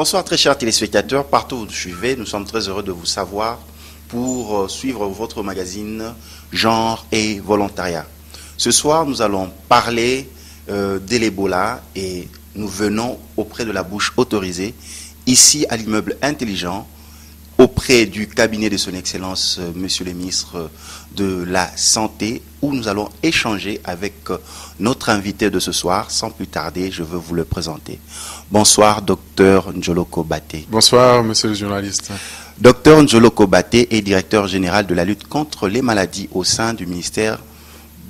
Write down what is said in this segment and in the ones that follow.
Bonsoir très chers téléspectateurs, partout où vous nous suivez, nous sommes très heureux de vous savoir pour suivre votre magazine Genre et Volontariat. Ce soir, nous allons parler de l'Ebola et nous venons auprès de la bouche autorisée, ici à l'immeuble Intelligent, auprès du cabinet de son Excellence, Monsieur le ministre de la Santé, où nous allons échanger avec notre invité de ce soir. Sans plus tarder, je veux vous le présenter. Bonsoir, docteur Njoloko Baté. Bonsoir, monsieur le journaliste. Docteur Njoloko Baté est directeur général de la lutte contre les maladies au sein du ministère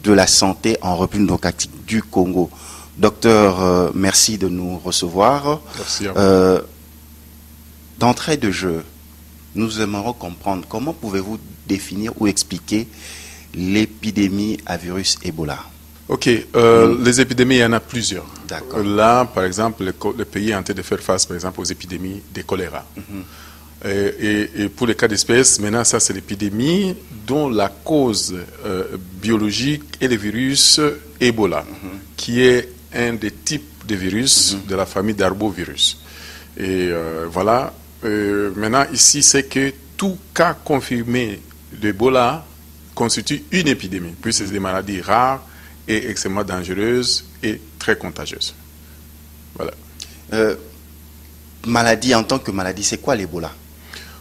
de la Santé en République démocratique du Congo. Docteur, merci de nous recevoir. Merci à vous. D'entrée de jeu, nous aimerions comprendre comment pouvez-vous définir ou expliquer l'épidémie à virus Ebola. Ok, les épidémies, il y en a plusieurs. D'accord. Là, par exemple, le pays est en train de faire face, par exemple, aux épidémies de choléra. Et pour les cas d'espèce, maintenant, ça, c'est l'épidémie dont la cause biologique est le virus Ebola, qui est un des types de virus de la famille d'arbovirus. Et voilà. Maintenant, ici, c'est que tout cas confirmé d'Ebola constitue une épidémie, puisque c'est des maladies rares et extrêmement dangereuses et très contagieuses. Voilà. Maladie en tant que maladie, c'est quoi l'Ebola?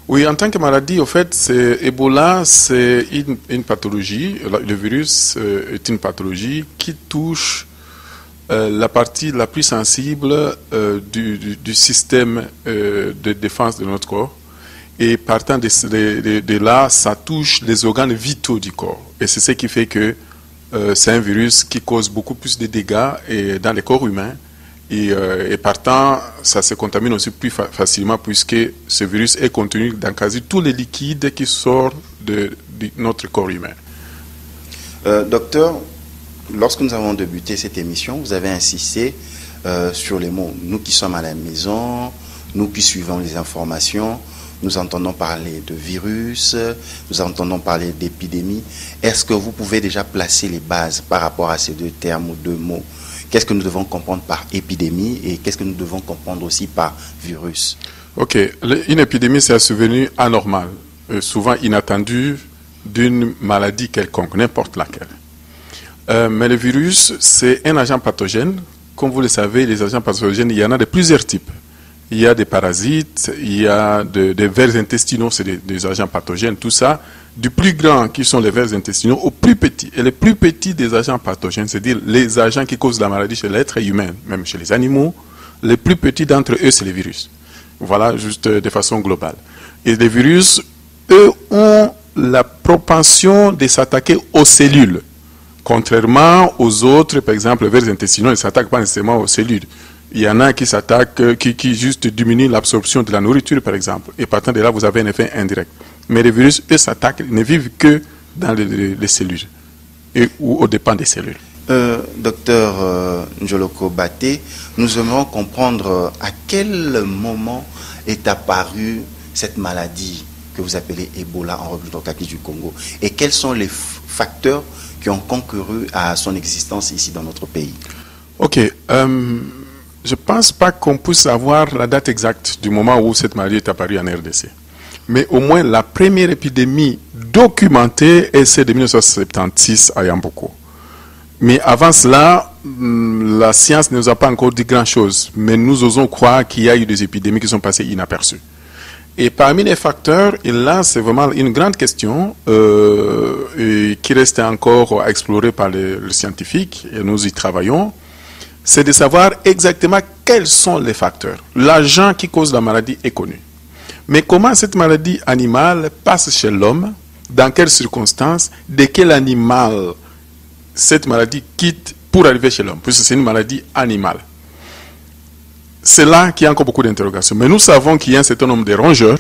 Oui, en tant que maladie, au fait, Ebola, c'est une pathologie. Le virus est une pathologie qui touche la partie la plus sensible du système de défense de notre corps. Et partant de là, ça touche les organes vitaux du corps. Et c'est ce qui fait que c'est un virus qui cause beaucoup plus de dégâts dans les corps humains. Et partant, ça se contamine aussi plus facilement puisque ce virus est contenu dans quasi tous les liquides qui sortent de notre corps humain. Docteur, lorsque nous avons débuté cette émission, vous avez insisté sur les mots. Nous qui sommes à la maison, nous qui suivons les informations, nous entendons parler de virus, nous entendons parler d'épidémie. Est-ce que vous pouvez déjà placer les bases par rapport à ces deux termes ou deux mots? Qu'est-ce que nous devons comprendre par épidémie et qu'est-ce que nous devons comprendre aussi par virus? Ok, une épidémie, c'est un survenu anormal, souvent inattendu d'une maladie quelconque, n'importe laquelle. Mais le virus, c'est un agent pathogène. Comme vous le savez, les agents pathogènes, il y en a de plusieurs types. Il y a des parasites, il y a des vers intestinaux, c'est des agents pathogènes, tout ça. Du plus grand qui sont les vers intestinaux au plus petit. Et les plus petits des agents pathogènes, c'est-à-dire les agents qui causent la maladie chez l'être humain, même chez les animaux, les plus petits d'entre eux, c'est les virus. Voilà, juste de façon globale. Et les virus, eux, ont la propension de s'attaquer aux cellules. Contrairement aux autres, par exemple, les vers intestinaux ne s'attaquent pas nécessairement aux cellules. Il y en a qui s'attaquent, qui juste diminuent l'absorption de la nourriture, par exemple. Et partant de là, vous avez un effet indirect. Mais les virus, eux, s'attaquent, ne vivent que dans les cellules ou aux dépens des cellules. Docteur Njoloko Baté, nous aimerions comprendre à quel moment est apparue cette maladie que vous appelez Ebola en République démocratique du Congo et quels sont les facteurs qui ont concouru à son existence ici dans notre pays. Ok. Je ne pense pas qu'on puisse avoir la date exacte du moment où cette maladie est apparue en RDC. Mais au moins, la première épidémie documentée est celle de 1976 à Yamboko. Mais avant cela, la science ne nous a pas encore dit grand-chose. Mais nous osons croire qu'il y a eu des épidémies qui sont passées inaperçues. Et parmi les facteurs, et là, c'est vraiment une grande question qui reste encore à explorer par les scientifiques, et nous y travaillons, c'est de savoir exactement quels sont les facteurs. L'agent qui cause la maladie est connu. Mais comment cette maladie animale passe chez l'homme, dans quelles circonstances, de quel animal cette maladie quitte pour arriver chez l'homme, puisque c'est une maladie animale. C'est là qu'il y a encore beaucoup d'interrogations. Mais nous savons qu'il y a un certain nombre de rongeurs,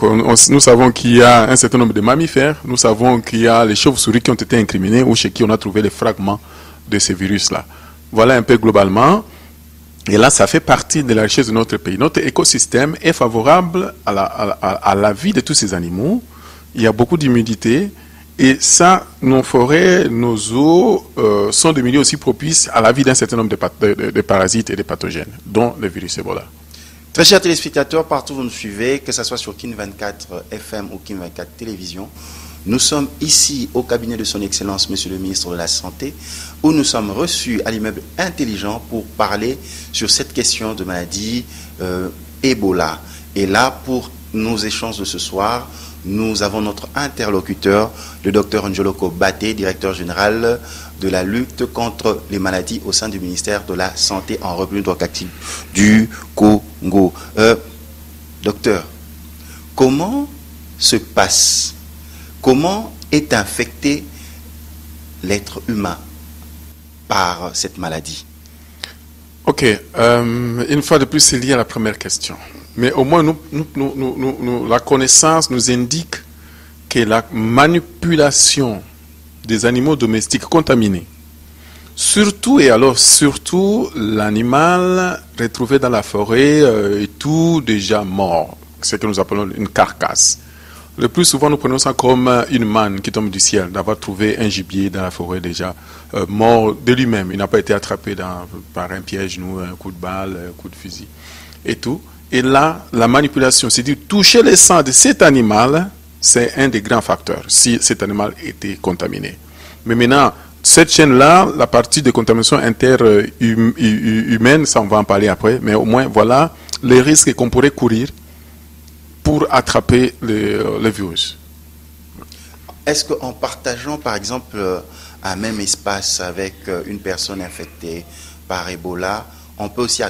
nous savons qu'il y a un certain nombre de mammifères, nous savons qu'il y a les chauves-souris qui ont été incriminés ou chez qui on a trouvé les fragments de ces virus-là. Voilà un peu globalement. Et là, ça fait partie de la richesse de notre pays. Notre écosystème est favorable à la vie de tous ces animaux. Il y a beaucoup d'humidité. Et ça, nos forêts, nos eaux sont des milieux aussi propices à la vie d'un certain nombre de parasites et de pathogènes, dont le virus Ebola. Très chers téléspectateurs, partout où vous nous suivez, que ce soit sur Kin 24 FM ou Kin 24 Télévision, nous sommes ici au cabinet de son Excellence, Monsieur le Ministre de la Santé, où nous sommes reçus à l'immeuble Intelligent pour parler sur cette question de maladie Ebola. Et là, pour nos échanges de ce soir, nous avons notre interlocuteur, le docteur Njoloko Baté, directeur général de la lutte contre les maladies au sein du ministère de la Santé en République démocratique du Congo. Docteur, comment se passe, comment est infecté l'être humain par cette maladie? Ok, une fois de plus, c'est lié à la première question. Mais au moins, la connaissance nous indique que la manipulation des animaux domestiques contaminés, surtout l'animal retrouvé dans la forêt et tout déjà mort, ce que nous appelons une carcasse. Le plus souvent, nous prenons ça comme une manne qui tombe du ciel, d'avoir trouvé un gibier dans la forêt déjà mort de lui-même. Il n'a pas été attrapé par un piège, un coup de balle, un coup de fusil et tout. Et là, la manipulation, c'est-à-dire toucher le sang de cet animal, c'est un des grands facteurs, si cet animal était contaminé. Mais maintenant, cette chaîne-là, la partie de contamination interhumaine, ça on va en parler après, mais au moins, voilà les risques qu'on pourrait courir pour attraper le virus. Est-ce qu'en partageant, par exemple, un même espace avec une personne infectée par Ebola, on peut aussi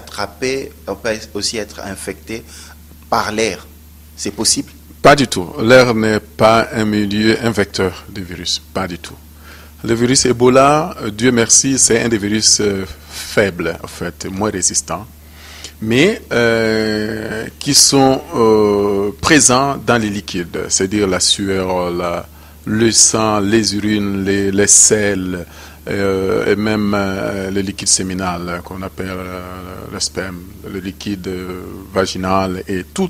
être infecté par l'air? C'est possible? Pas du tout. L'air n'est pas un milieu un vecteur de virus. Pas du tout. Le virus Ebola, Dieu merci, c'est un des virus faibles, en fait, moins résistants, mais qui sont présents dans les liquides, c'est-à-dire la sueur, le sang, les urines, les selles, et même le liquide séminal qu'on appelle le sperme, le liquide vaginal et tout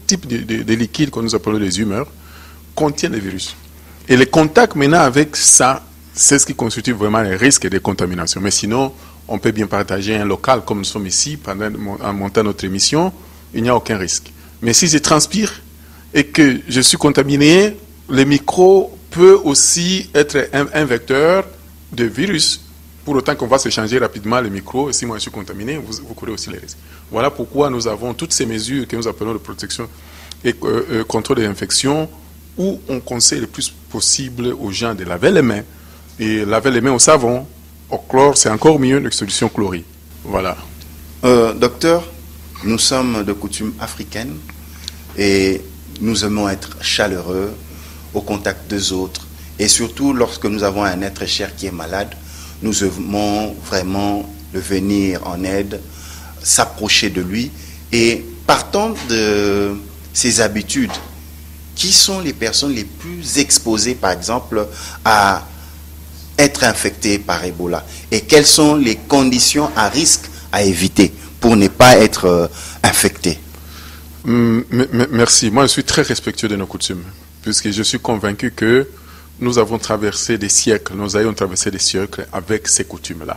type de liquide que nous appelons les humeurs contient le virus. Et les contacts maintenant avec ça, c'est ce qui constitue vraiment les risques de contamination. Mais sinon, on peut bien partager un local comme nous sommes ici en montant notre émission, il n'y a aucun risque. Mais si je transpire et que je suis contaminé, le micro peut aussi être un vecteur de virus, pour autant qu'on va se changer rapidement le micro, et si moi je suis contaminé, vous courez aussi les risques. Voilà pourquoi nous avons toutes ces mesures que nous appelons de protection et contrôle de l'infection, où on conseille le plus possible aux gens de laver les mains, et laver les mains au savon, au chlore, c'est encore mieux une solution chlorée. Voilà. Docteur, nous sommes de coutume africaine, et nous aimons être chaleureux, au contact des autres. Et surtout, lorsque nous avons un être cher qui est malade, nous aimons vraiment le venir en aide, s'approcher de lui. Et partant de ses habitudes, qui sont les personnes les plus exposées, par exemple, à être infectées par Ebola? Et quelles sont les conditions à risque à éviter pour ne pas être infecté? Merci. Moi, je suis très respectueux de nos coutumes, puisque je suis convaincu que nous avons traversé des siècles, nous ayons traversé des siècles avec ces coutumes-là.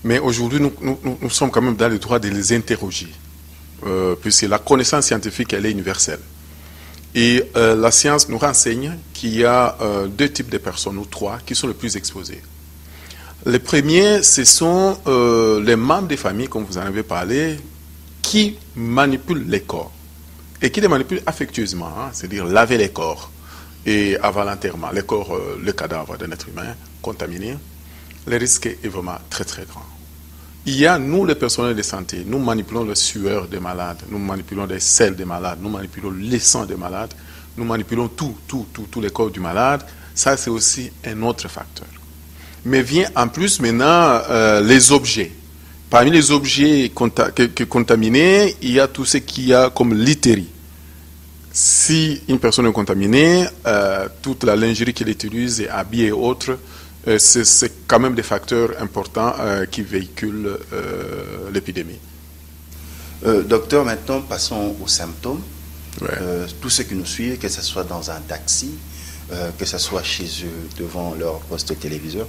Mais aujourd'hui, nous sommes quand même dans le droit de les interroger, puisque la connaissance scientifique, elle est universelle. Et la science nous renseigne qu'il y a deux types de personnes, ou trois, qui sont les plus exposés. Les premiers, ce sont les membres des familles, comme vous en avez parlé, qui manipulent les corps, et qui les manipulent affectueusement, hein, c'est-à-dire laver les corps. Et avant l'enterrement, le cadavre d'un être humain contaminé, le risque est vraiment très très grand. Il y a, nous les personnels de santé, nous manipulons le sueur des malades, nous manipulons les selles des malades, nous manipulons les sangs des malades, nous manipulons tous les corps du malade. Ça, c'est aussi un autre facteur. Mais vient en plus maintenant les objets. Parmi les objets contaminés, il y a tout ce qu'il y a comme literie. Si une personne est contaminée, toute la lingerie qu'elle utilise, et habits et autres, c'est quand même des facteurs importants qui véhiculent l'épidémie. Docteur, maintenant passons aux symptômes. Ouais. Tous ceux qui nous suivent, que ce soit dans un taxi, que ce soit chez eux, devant leur poste téléviseur,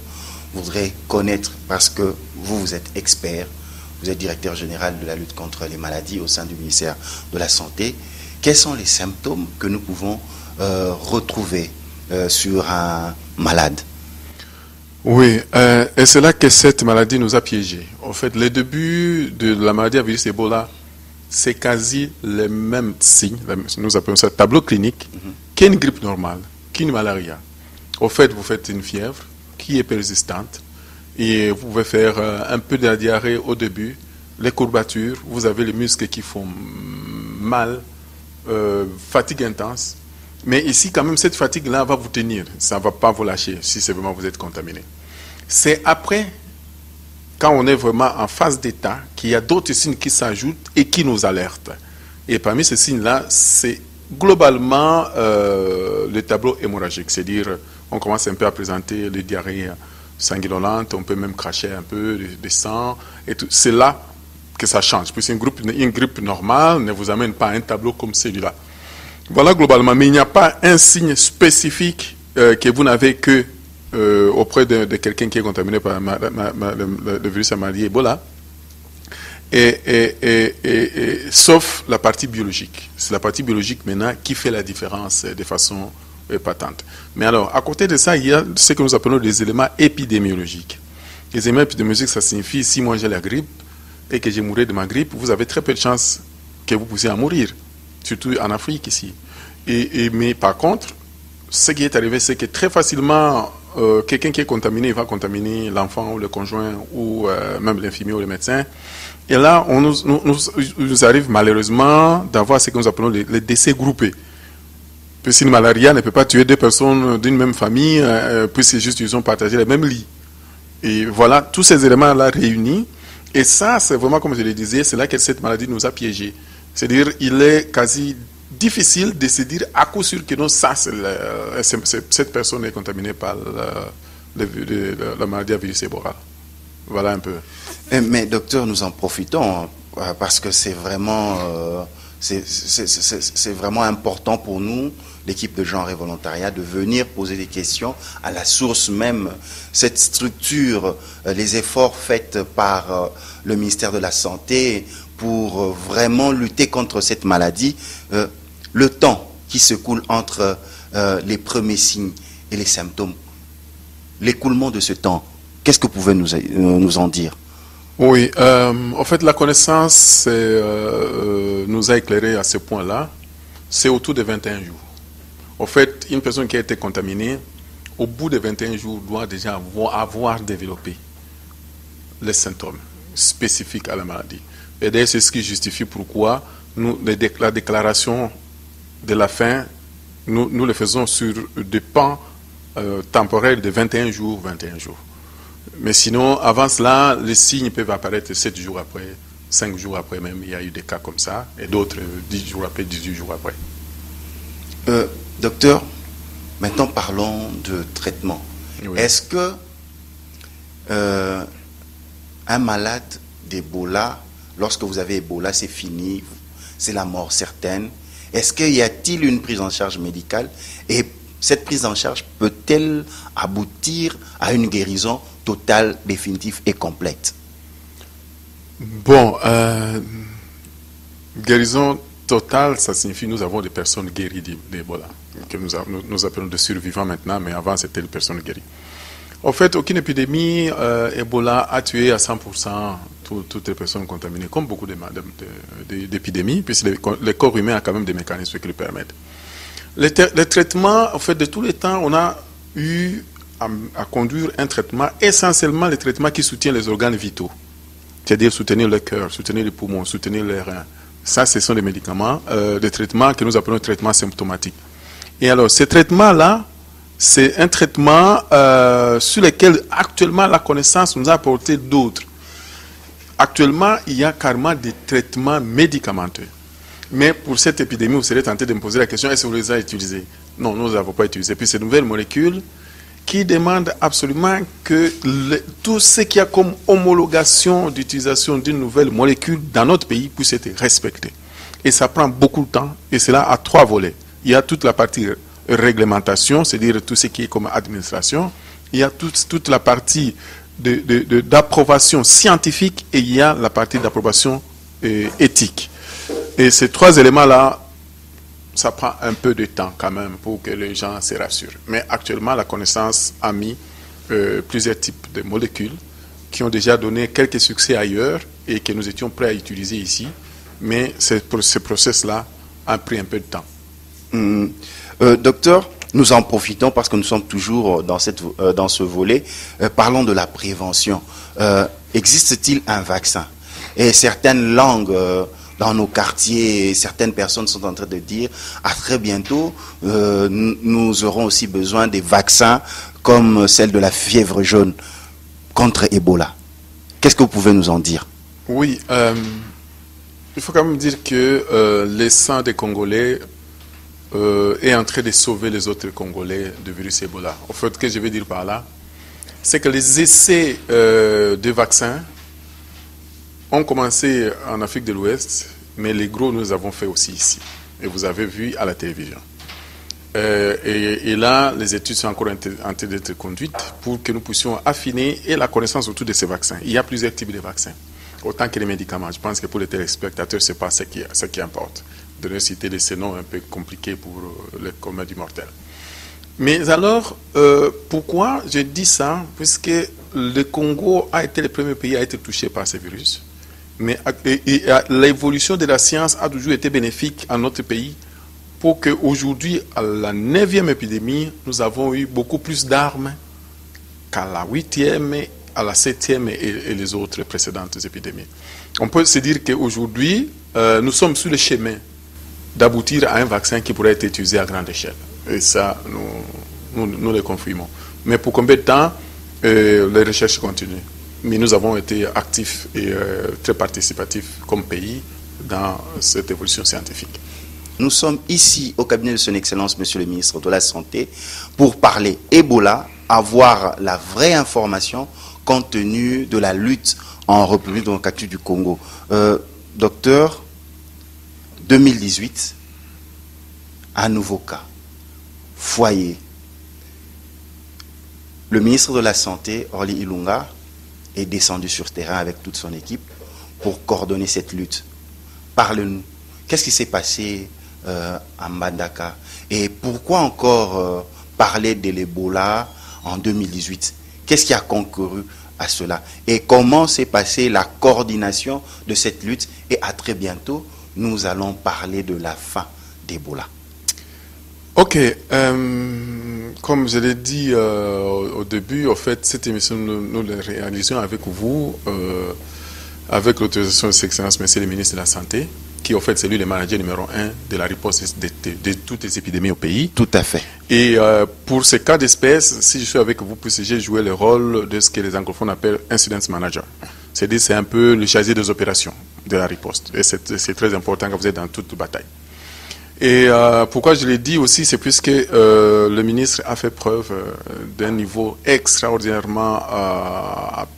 voudraient connaître, parce que vous êtes expert, vous êtes directeur général de la lutte contre les maladies au sein du ministère de la Santé. Quels sont les symptômes que nous pouvons retrouver sur un malade? Oui, et c'est là que cette maladie nous a piégés. En fait, les débuts de la maladie à virus Ebola, c'est quasi les mêmes signes, nous appelons ça tableau clinique, qu'une grippe normale, qu'une malaria. Au fait, vous faites une fièvre qui est persistante et vous pouvez faire un peu de la diarrhée au début, les courbatures, vous avez les muscles qui font mal, fatigue intense. Mais ici, quand même, cette fatigue-là va vous tenir. Ça ne va pas vous lâcher si c'est vraiment vous êtes contaminé. C'est après, quand on est vraiment en phase d'état, qu'il y a d'autres signes qui s'ajoutent et qui nous alertent. Et parmi ces signes-là, c'est globalement le tableau hémorragique. C'est-à-dire, on commence un peu à présenter les diarrhées sanguinolentes, on peut même cracher un peu de sang. C'est là que ça change. Puis une grippe normale ne vous amène pas à un tableau comme celui-là. Voilà globalement, mais il n'y a pas un signe spécifique que vous n'avez que auprès de quelqu'un qui est contaminé par le virus à maladie Ebola, sauf la partie biologique. C'est la partie biologique maintenant qui fait la différence de façon patente. Mais alors, à côté de ça, il y a ce que nous appelons des éléments épidémiologiques. Les éléments épidémiologiques, ça signifie si moi j'ai la grippe et que j'ai mouru de ma grippe, vous avez très peu de chances que vous puissiez en mourir. Surtout en Afrique ici. Mais par contre, ce qui est arrivé, c'est que très facilement, quelqu'un qui est contaminé, il va contaminer l'enfant ou le conjoint ou même l'infirmier ou le médecin. Et là, nous arrive malheureusement d'avoir ce que nous appelons les décès groupés. Puisque une malaria ne peut pas tuer deux personnes d'une même famille, puisque juste ils ont partagé les mêmes lits. Et voilà, tous ces éléments-là réunis. Et ça, c'est vraiment, comme je le disais, c'est là que cette maladie nous a piégés. C'est-à-dire, il est quasi difficile de se dire à coup sûr que non, ça, cette personne est contaminée par la maladie à virus Ebola. Voilà un peu. Mais docteur, nous en profitons parce que c'est vraiment, c'est vraiment important pour nous, l'équipe de genre et volontariat, de venir poser des questions à la source même. Cette structure, les efforts faits par le ministère de la Santé pour vraiment lutter contre cette maladie, le temps qui se coule entre les premiers signes et les symptômes, l'écoulement de ce temps, qu'est-ce que vous pouvez nous en dire? Oui, en fait, la connaissance nous a éclairé à ce point-là, c'est autour de 21 jours. En fait, une personne qui a été contaminée, au bout de 21 jours, doit déjà avoir développé les symptômes spécifiques à la maladie. Et d'ailleurs, c'est ce qui justifie pourquoi la déclaration de la fin, nous le faisons sur des pans temporels de 21 jours, 21 jours. Mais sinon, avant cela, les signes peuvent apparaître 7 jours après, 5 jours après même. Il y a eu des cas comme ça, et d'autres 10 jours après, 18 jours après. Docteur, maintenant parlons de traitement. Oui. Est-ce que un malade d'Ebola, lorsque vous avez Ebola, c'est fini, c'est la mort certaine. Est-ce qu'il y a-t-il une prise en charge médicale? Et cette prise en charge peut-elle aboutir à une guérison totale, définitive et complète? Bon, guérison totale, ça signifie que nous avons des personnes guéries d'Ebola, que nous appelons des survivants maintenant, mais avant c'était des personnes guéries. En fait, aucune épidémie Ebola a tué à 100% toutes les personnes contaminées, comme beaucoup d'épidémies, puisque le corps humain a quand même des mécanismes qui le permettent. Les traitements, en fait, de tous les temps, on a eu à conduire un traitement, essentiellement les traitements qui soutiennent les organes vitaux, c'est-à-dire soutenir le cœur, soutenir les poumons, soutenir les reins. Ça, ce sont des médicaments, des traitements que nous appelons traitements symptomatiques. Et alors, ces traitements-là, c'est un traitement sur lequel actuellement la connaissance nous a apporté d'autres. Actuellement, il y a carrément des traitements médicamenteux. Mais pour cette épidémie, vous serez tenté de me poser la question, est-ce que vous les avez utilisés? Non, nous ne les avons pas utilisés. Puis ces nouvelles molécules qui demandent absolument que tout ce qu'il y a comme homologation d'utilisation d'une nouvelle molécule dans notre pays puisse être respecté. Et ça prend beaucoup de temps, et cela à 3 volets. Il y a toute la partie réglementation, c'est-à-dire tout ce qui est comme administration. Il y a toute la partie d'approbation scientifique et il y a la partie d'approbation éthique. Et ces trois éléments-là, ça prend un peu de temps quand même pour que les gens se rassurent. Mais actuellement, la connaissance a mis plusieurs types de molécules qui ont déjà donné quelques succès ailleurs et que nous étions prêts à utiliser ici. Mais ce process-là a pris un peu de temps. Docteur, nous en profitons parce que nous sommes toujours dans ce volet. Parlons de la prévention. Existe-t-il un vaccin? Et certaines langues dans nos quartiers, certaines personnes sont en train de dire à très bientôt, nous aurons aussi besoin des vaccins comme celle de la fièvre jaune contre Ebola. Qu'est-ce que vous pouvez nous en dire? Oui, il faut quand même dire que le sang des Congolais est en train de sauver les autres Congolais du virus Ebola. En fait, ce que je veux dire par là, c'est que les essais de vaccins ont commencé en Afrique de l'Ouest, mais les gros, nous avons fait aussi ici. Et vous avez vu à la télévision. Et là, les études sont encore en train d'être conduites pour que nous puissions affiner et la connaissance autour de ces vaccins. Il y a plusieurs types de vaccins, autant que les médicaments. Je pense que pour les téléspectateurs, ce n'est pas ce qui importe. De ne citer des noms un peu compliqués pour le commun du mortel. Mais alors, pourquoi je dis ça? Puisque le Congo a été le premier pays à être touché par ce virus. Mais l'évolution de la science a toujours été bénéfique à notre pays pour qu'aujourd'hui, à la 9e épidémie, nous avons eu beaucoup plus d'armes qu'à la 8e, à la 7e et les autres précédentes épidémies. On peut se dire qu'aujourd'hui, nous sommes sur le chemin d'aboutir à un vaccin qui pourrait être utilisé à grande échelle. Et ça, nous le confirmons. Mais pour combien de temps, les recherches continuent. Mais nous avons été actifs et très participatifs comme pays dans cette évolution scientifique. Nous sommes ici au cabinet de Son Excellence, Monsieur le Ministre de la Santé, pour parler Ebola, avoir la vraie information compte tenu de la lutte en République démocratique du Congo. Docteur, 2018, un nouveau cas, foyer. Le ministre de la Santé, Orly Ilunga, est descendu sur terrain avec toute son équipe pour coordonner cette lutte. Parle-nous. Qu'est-ce qui s'est passé à Mbandaka? Et pourquoi encore parler de l'Ebola en 2018? Qu'est-ce qui a concouru à cela? Et comment s'est passée la coordination de cette lutte? Et à très bientôt, nous allons parler de la fin d'Ebola. Ok, comme je l'ai dit au début, en fait, cette émission, nous la réalisons avec vous, avec l'autorisation de Son Excellence, Monsieur le ministre de la Santé, qui en fait c'est lui le manager numéro 1 de la réponse de toutes les épidémies au pays. Tout à fait. Et pour ce cas d'espèce, si je suis avec vous, puisque j'ai joué le rôle de ce que les anglophones appellent Incident Manager. C'est-à-dire c'est un peu le chargé des opérations de la riposte. Et c'est très important quand vous êtes dans toute bataille. Et pourquoi je l'ai dit aussi, c'est puisque le ministre a fait preuve d'un niveau extraordinairement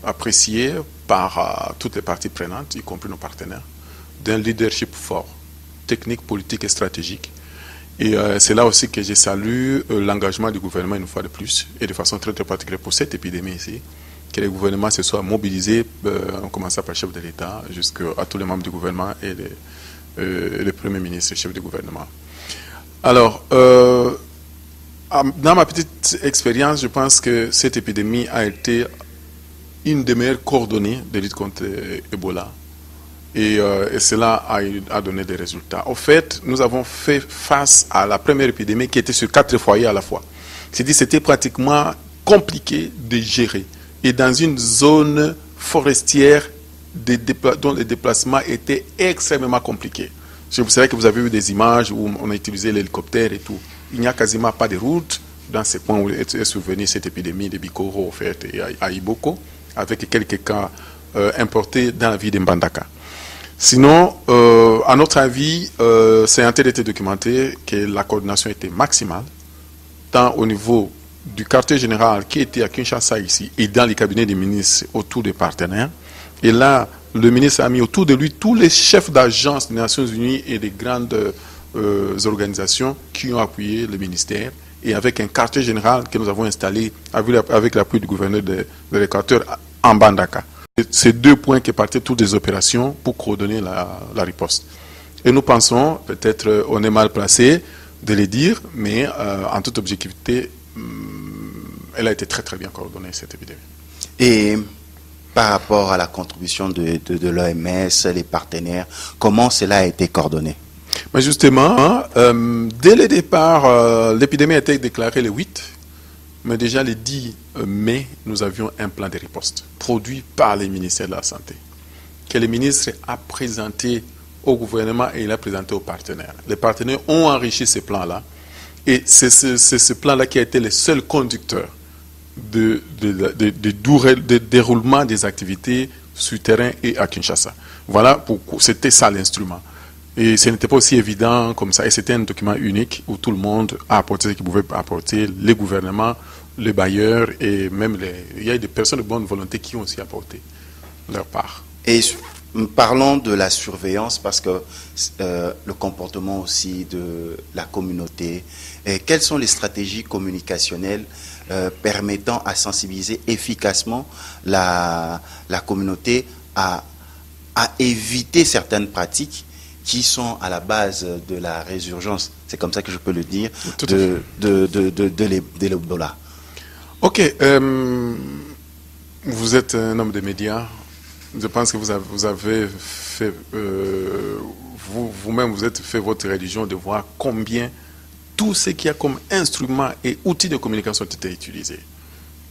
apprécié par toutes les parties prenantes, y compris nos partenaires, d'un leadership fort, technique, politique et stratégique. Et c'est là aussi que je salue l'engagement du gouvernement une fois de plus, et de façon très particulière pour cette épidémie ici, que le gouvernement se soit mobilisé, en commençant par le chef de l'État, jusqu'à tous les membres du gouvernement et le Premier ministre, le chef du gouvernement. Alors, dans ma petite expérience, je pense que cette épidémie a été une des meilleures coordonnées de lutte contre Ebola. Et cela a donné des résultats. En fait, nous avons fait face à la première épidémie qui était sur 4 foyers à la fois. C'est-à-dire que c'était pratiquement compliqué de gérer. Et dans une zone forestière dont les déplacements étaient extrêmement compliqués. Je vous savez que vous avez vu des images où on a utilisé l'hélicoptère et tout. Il n'y a quasiment pas de route dans ces points où est survenue cette épidémie de Bikoro, en fait, et à Iboko, avec quelques cas importés dans la ville de Mbandaka. Sinon, à notre avis, c'est un tel été documenté que la coordination était maximale, tant au niveau du quartier général qui était à Kinshasa ici, et dans les cabinets des ministres autour des partenaires. Et là, le ministre a mis autour de lui tous les chefs d'agence des Nations Unies et des grandes organisations qui ont appuyé le ministère, et avec un quartier général que nous avons installé avec l'appui du gouverneur de l'Équateur en Mbandaka. C'est 2 points qui partaient toutes les opérations pour coordonner la riposte. Et nous pensons, peut-être on est mal placé de les dire, mais en toute objectivité, elle a été très très bien coordonnée, cette épidémie. Et par rapport à la contribution de l'OMS, les partenaires, comment cela a été coordonné? Mais justement, dès le départ, l'épidémie a été déclarée le 8, mais déjà le 10 mai, nous avions un plan de riposte produit par les ministères de la Santé, que le ministre a présenté au gouvernement et il a présenté aux partenaires. Les partenaires ont enrichi ce plan-là, et c'est ce plan-là qui a été le seul conducteur de déroulement des activités sur terrain et à Kinshasa. Voilà, c'était ça l'instrument. Et ce n'était pas aussi évident comme ça. Et c'était un document unique où tout le monde a apporté ce qu'il pouvait apporter, les gouvernements, les bailleurs et même il y a des personnes de bonne volonté qui ont aussi apporté leur part. Et parlons de la surveillance parce que le comportement aussi de la communauté. Et quelles sont les stratégies communicationnelles permettant à sensibiliser efficacement la communauté à éviter certaines pratiques qui sont à la base de la résurgence, c'est comme ça que je peux le dire, de l'Ebola. Ok, vous êtes un homme des médias. Je pense que vous avez fait, vous-même, vous êtes fait votre religion de voir combien tout ce qu'il y a comme instruments et outils de communication ont été utilisés.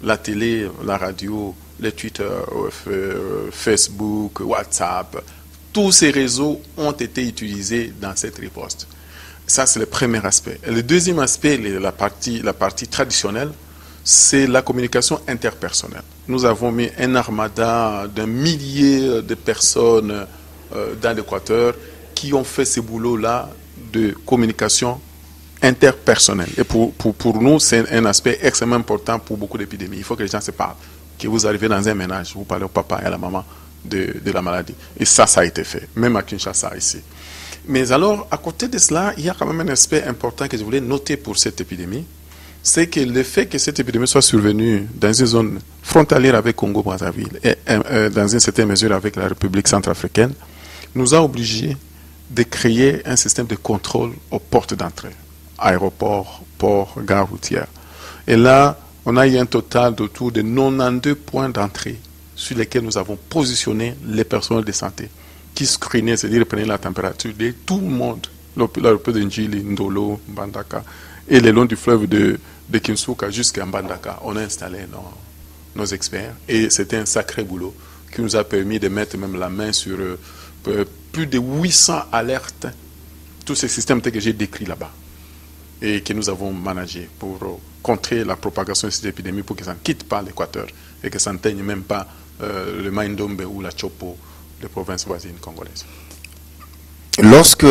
La télé, la radio, les Twitter, Facebook, WhatsApp, tous ces réseaux ont été utilisés dans cette riposte. Ça, c'est le premier aspect. Et le deuxième aspect, la partie traditionnelle, c'est la communication interpersonnelle. Nous avons mis un armada d'un millier de personnes dans l'Équateur qui ont fait ce boulot-là de communication interpersonnelle. Et pour nous, c'est un aspect extrêmement important pour beaucoup d'épidémies. Il faut que les gens se parlent. Que vous arrivez dans un ménage, vous parlez au papa et à la maman de la maladie. Et ça a été fait, même à Kinshasa ici. Mais alors, à côté de cela, il y a quand même un aspect important que je voulais noter pour cette épidémie. C'est que le fait que cette épidémie soit survenue dans une zone frontalière avec Congo-Brazzaville et dans une certaine mesure avec la République centrafricaine, nous a obligés de créer un système de contrôle aux portes d'entrée, aéroports, ports, gares routières. Et là, on a eu un total d'autour de 92 points d'entrée sur lesquels nous avons positionné les personnels de santé qui screenaient, c'est-à-dire prenaient la température de tout le monde, l'aéroport de Njili, Ndolo, Mbandaka, et le long du fleuve de Kinsuka jusqu'à Mbandaka. On a installé nos experts et c'était un sacré boulot qui nous a permis de mettre même la main sur plus de 800 alertes, tous ces systèmes que j'ai décrits là-bas et que nous avons managés pour contrer la propagation de cette épidémie pour que ça ne quitte pas l'Équateur et que ça n'atteigne même pas le Maïndombe ou la Chopo, les provinces voisines congolaises. Lorsque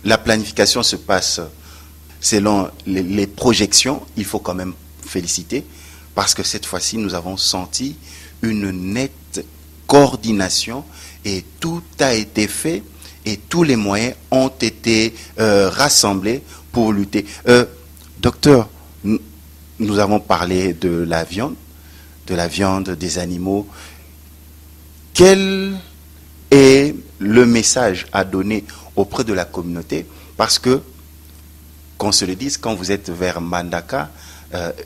la planification se passe selon les projections, il faut quand même féliciter parce que cette fois-ci, nous avons senti une nette coordination et tout a été fait et tous les moyens ont été rassemblés pour lutter. Docteur, nous avons parlé de la viande des animaux. Quel est le message à donner auprès de la communauté? Parce que, qu'on se le dise, quand vous êtes vers Mbandaka,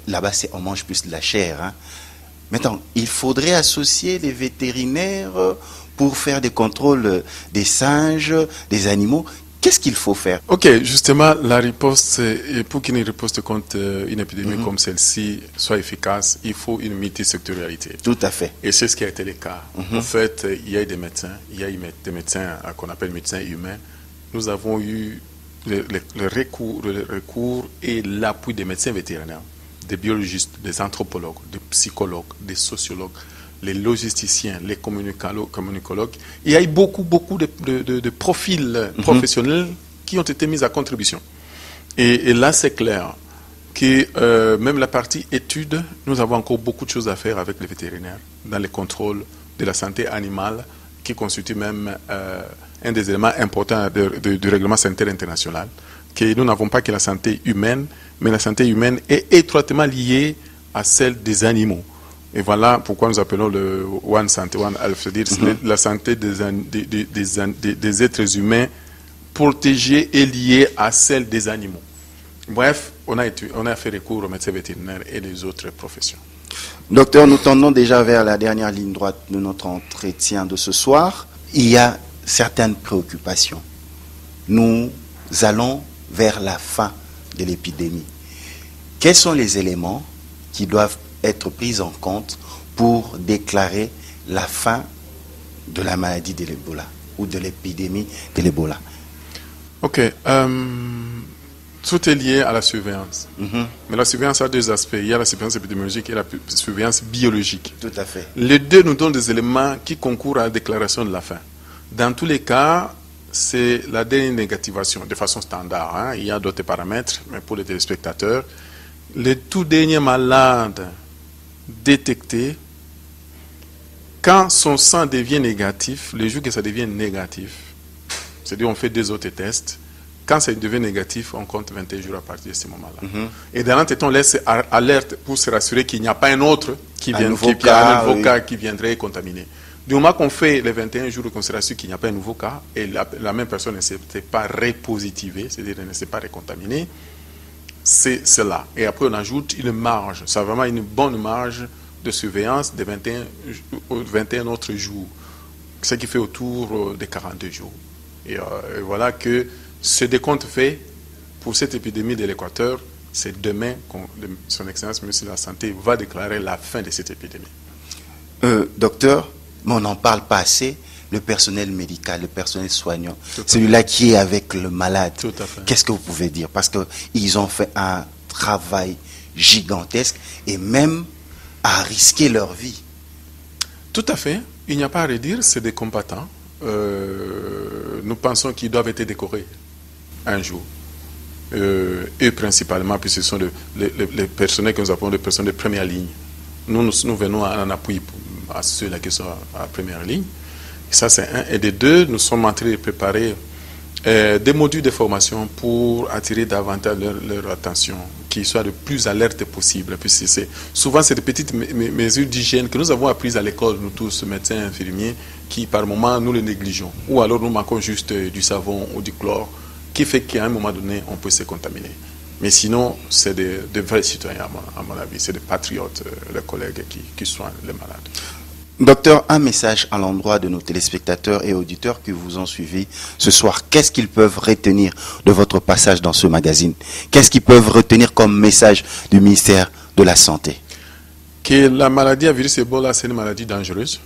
là-bas, on mange plus de la chair. Hein. Maintenant, il faudrait associer les vétérinaires pour faire des contrôles des singes, des animaux. Qu'est-ce qu'il faut faire? Ok, justement, la riposte, pour qu'une riposte contre une épidémie comme celle-ci soit efficace, il faut une multisectorialité. Tout à fait. Et c'est ce qui a été le cas. En fait, il y a des médecins, des médecins qu'on appelle médecins humains. Nous avons eu le recours et l'appui des médecins vétérinaires, des biologistes, des anthropologues, des psychologues, des sociologues, les logisticiens, les communicologues. Il y a eu beaucoup de profils professionnels qui ont été mis à contribution. Et là, c'est clair que même la partie études, nous avons encore beaucoup de choses à faire avec les vétérinaires dans les contrôles de la santé animale, qui constitue même un des éléments importants du règlement sanitaire international, que nous n'avons pas que la santé humaine, mais la santé humaine est étroitement liée à celle des animaux. Et voilà pourquoi nous appelons le One Santé, One Health, c'est-à-dire la santé des êtres humains protégés et liés à celle des animaux. Bref, on a fait recours aux médecins vétérinaires et les autres professions. Docteur, nous tendons déjà vers la dernière ligne droite de notre entretien de ce soir. Il y a certaines préoccupations. Nous allons vers la fin de l'épidémie. Quels sont les éléments qui doivent être pris en compte pour déclarer la fin de la maladie de l'Ebola ou de l'épidémie de l'Ebola? Ok. Tout est lié à la surveillance. Mais la surveillance a deux aspects. Il y a la surveillance épidémiologique et la surveillance biologique. Tout à fait. Les deux nous donnent des éléments qui concourent à la déclaration de la fin. Dans tous les cas, c'est la dénégativation de façon standard. Hein. Il y a d'autres paramètres, mais pour les téléspectateurs, les tout derniers malades détectés, quand son sang devient négatif, le jour que ça devient négatif, c'est-à-dire on fait des autres tests, quand ça devient négatif, on compte 21 jours à partir de ce moment-là. Et dans l'entête, on laisse alerte pour se rassurer qu'il n'y a pas un autre qui vient, un nouveau cas qui viendrait contaminer. Du moment qu'on fait les 21 jours, qu'on se rassure qu'il n'y a pas un nouveau cas, et la même personne ne s'est pas repositivée, c'est-à-dire ne s'est pas recontaminée, c'est cela. Et après, on ajoute une marge. C'est vraiment une bonne marge de surveillance de 21 autres jours, ce qui fait autour de 42 jours. Et voilà que ce décompte fait pour cette épidémie de l'Équateur, c'est demain que son Excellence, ministre de la Santé, va déclarer la fin de cette épidémie. Docteur, mais on n'en parle pas assez, le personnel médical, le personnel soignant, celui-là qui est avec le malade. Qu'est-ce que vous pouvez dire? Parce qu'ils ont fait un travail gigantesque et même à risquer leur vie. Tout à fait. Il n'y a pas à redire, c'est des combattants. Nous pensons qu'ils doivent être décorés un jour. Et principalement, puis ce sont les personnels que nous appelons les personnels de première ligne. Nous venons en appui à ceux-là qui sont à la première ligne. Et ça, c'est un. Et de deux, nous sommes en train de préparer des modules de formation pour attirer davantage leur attention, qu'ils soient le plus alertes possible. Puis souvent, c'est des petites mesures d'hygiène que nous avons apprises à l'école, nous tous, médecins, infirmiers, qui par moment, nous les négligeons. Ou alors, nous manquons juste du savon ou du chlore, qui fait qu'à un moment donné, on peut se contaminer. Mais sinon, c'est des vrais citoyens, à mon avis. C'est des patriotes, les collègues qui soignent les malades. Docteur, un message à l'endroit de nos téléspectateurs et auditeurs qui vous ont suivi ce soir. Qu'est-ce qu'ils peuvent retenir de votre passage dans ce magazine? Qu'est-ce qu'ils peuvent retenir comme message du ministère de la Santé? Que la maladie à virus Ebola, c'est une maladie dangereuse.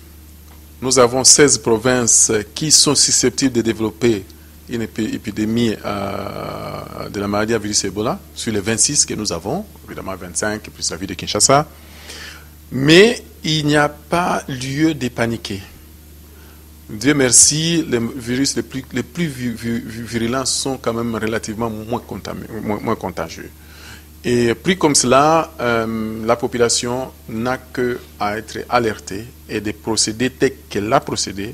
Nous avons 16 provinces qui sont susceptibles de développer une épidémie de la maladie à virus Ebola, sur les 26 que nous avons, évidemment 25 plus la ville de Kinshasa. Mais il n'y a pas lieu de paniquer. Dieu merci, les virus les plus virulents sont quand même relativement moins contagieux. Et pris comme cela, la population n'a qu'à être alertée et de procéder tel qu'elle a procédé,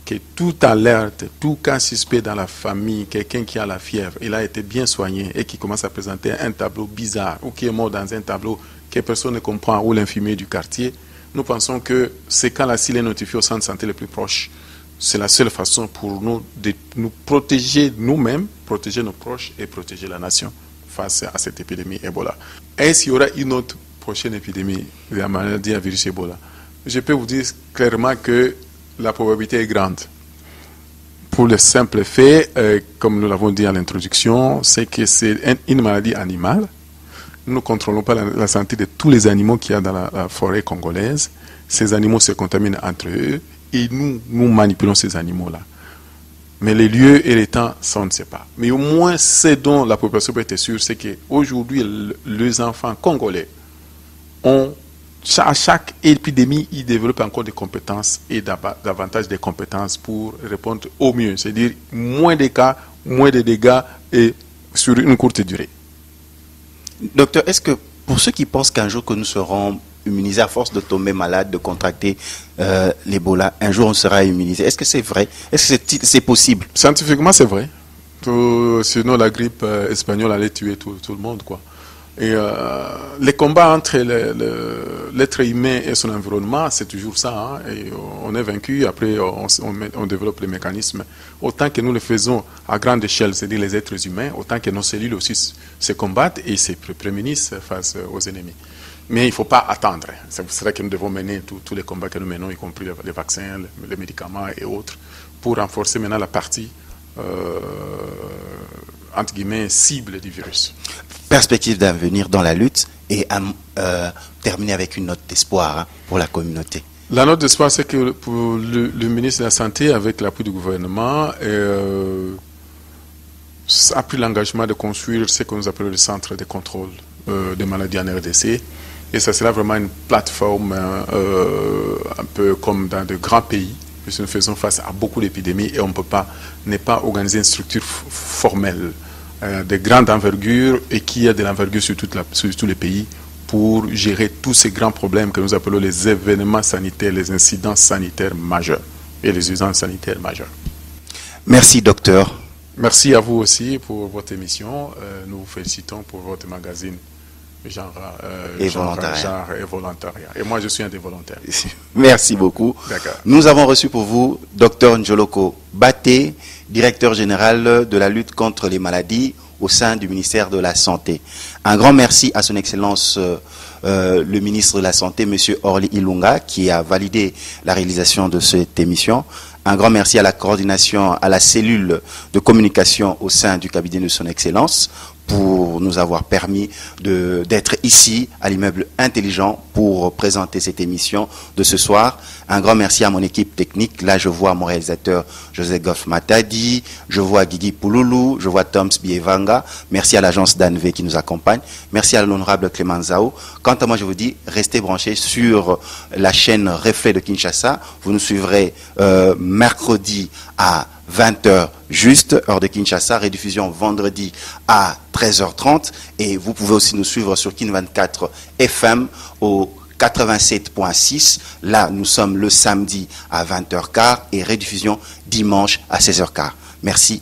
que tout alerte, tout cas suspect dans la famille, quelqu'un qui a la fièvre, il a été bien soigné et qui commence à présenter un tableau bizarre ou qui est mort dans un tableau que personne ne comprend, ou l'infirmier du quartier, nous pensons que c'est quand la CIL est notifiée au centre de santé le plus proche. C'est la seule façon pour nous de nous protéger nous-mêmes, protéger nos proches et protéger la nation face à cette épidémie Ebola. Est-ce qu'il y aura une autre prochaine épidémie de la maladie à virus Ebola? Je peux vous dire clairement que la probabilité est grande. Pour le simple fait, comme nous l'avons dit à l'introduction, c'est que c'est une maladie animale. Nous ne contrôlons pas la santé de tous les animaux qu'il y a dans la forêt congolaise. Ces animaux se contaminent entre eux et nous manipulons ces animaux-là. Mais les lieux et les temps, ça on ne sait pas. Mais au moins, ce dont la population peut être sûre, c'est qu'aujourd'hui, les enfants congolais ont, à chaque épidémie, ils développent encore des compétences et davantage des compétences pour répondre au mieux. C'est-à-dire moins de cas, moins de dégâts et sur une courte durée. Docteur, est-ce que pour ceux qui pensent qu'un jour que nous serons immunisés à force de tomber malade, de contracter l'Ebola, un jour on sera immunisé, est-ce que c'est vrai? Est-ce que c'est possible? Scientifiquement, c'est vrai. Sinon, la grippe espagnole allait tuer tout le monde, quoi. Et les combats entre l'être humain et son environnement, c'est toujours ça. Hein, et on est vaincu, après on développe les mécanismes. Autant que nous le faisons à grande échelle, c'est-à-dire les êtres humains, autant que nos cellules aussi se combattent et se prémunissent face aux ennemis. Mais il ne faut pas attendre. C'est pour cela que nous devons mener tous les combats que nous menons, y compris les vaccins, les médicaments et autres, pour renforcer maintenant la partie entre guillemets, cible du virus. Perspective d'avenir dans la lutte et terminer avec une note d'espoir hein, pour la communauté. La note d'espoir, c'est que pour le ministre de la Santé, avec l'appui du gouvernement, a pris l'engagement de construire ce que nous appelons le centre de contrôle des maladies en RDC. Et ça sera vraiment une plateforme un peu comme dans de grands pays, puisque nous faisons face à beaucoup d'épidémies et on ne peut pas ne pas organiser une structure formelle de grande envergure et qui a de l'envergure sur tous les pays pour gérer tous ces grands problèmes que nous appelons les événements sanitaires, les incidents sanitaires majeurs et les urgences sanitaires majeures. Merci, docteur. Merci à vous aussi pour votre émission. Nous vous félicitons pour votre magazine. Genre et volontariat. Et moi, je suis un des volontaires. Merci beaucoup. Nous avons reçu pour vous Dr Njoloko Baté, directeur général de la lutte contre les maladies au sein du ministère de la Santé. Un grand merci à son Excellence le ministre de la Santé, M. Orly Ilunga, qui a validé la réalisation de cette émission. Un grand merci à la coordination, à la cellule de communication au sein du cabinet de son Excellence pour nous avoir permis d'être ici à l'immeuble Intelligent pour présenter cette émission de ce soir. Un grand merci à mon équipe technique. Là, je vois mon réalisateur José Goff Matadi, je vois Guigui Pouloulou, je vois Toms Bievanga. Merci à l'agence d'Anve qui nous accompagne. Merci à l'honorable Clément Zao. Quant à moi, je vous dis, restez branchés sur la chaîne Reflet de Kinshasa. Vous nous suivrez mercredi à 20h juste, heure de Kinshasa, rediffusion vendredi à 13h30 et vous pouvez aussi nous suivre sur Kin 24 FM au 87.6. Là, nous sommes le samedi à 20h15 et rediffusion dimanche à 16h15. Merci.